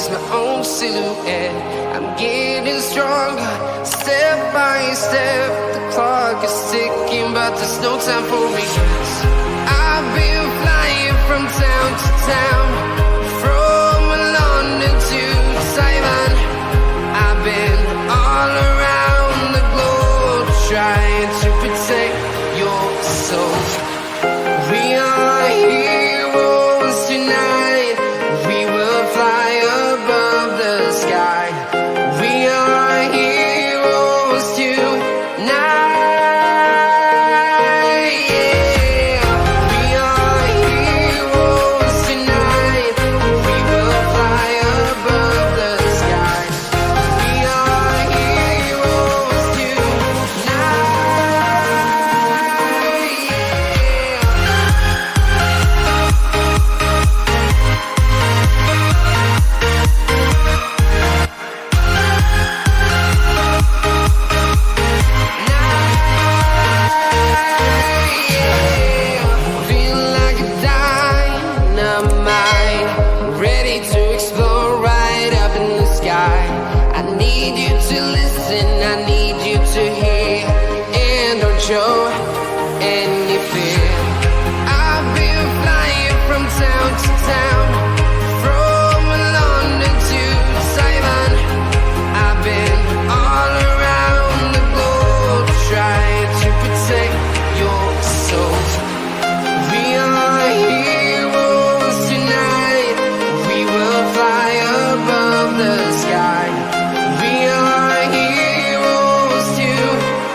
sees my own silhouette. I'm getting stronger, step by step. The clock is ticking, but there's no time for regrets. I've been flying from town to town, from London to Taiwan. I've been all around the globe, trying to protect your soul. We are heroes tonight. We will fly above the sky. We are heroes tonight. Show any fear. I've been flying from town to town, from London to Taiwan. I've been all around the globe, trying to protect your soul. We are heroes tonight. We will fly above the sky. We are heroes tonight.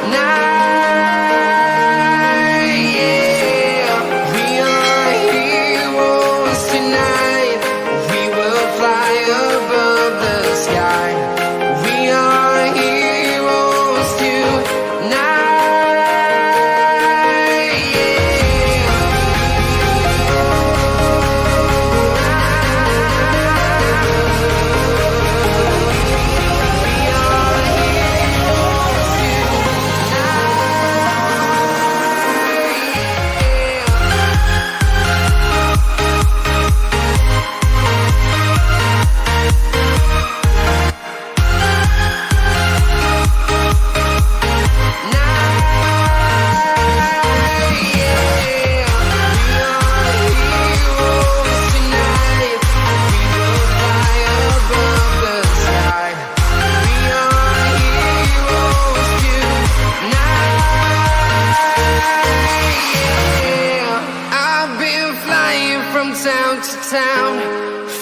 Town to town,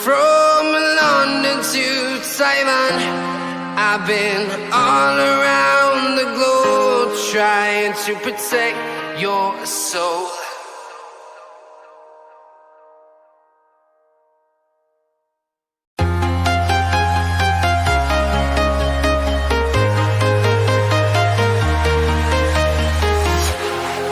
from London to Taiwan. I've been all around the globe, trying to protect your soul.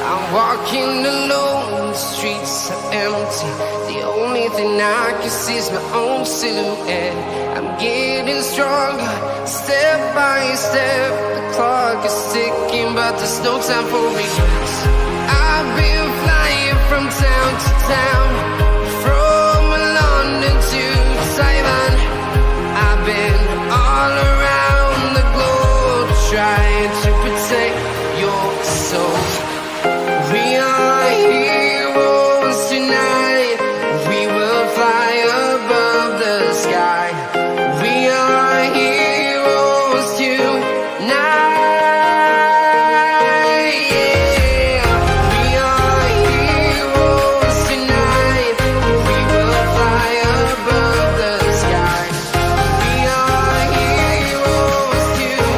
I'm walking alone, the streets are empty. The only thing I can see is my own silhouette. I'm getting stronger, step by step. The clock is ticking, but there's no time for regrets. I've been flying from town to town, from London to Taiwan. I've been all around the globe, trying to protect your soul. We are heroes tonight. We will fly above the sky. We are heroes tonight. We are heroes tonight. We will fly above the sky. We are heroes tonight.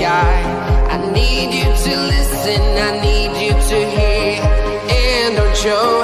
I need you to listen, I need you to hear, and don't show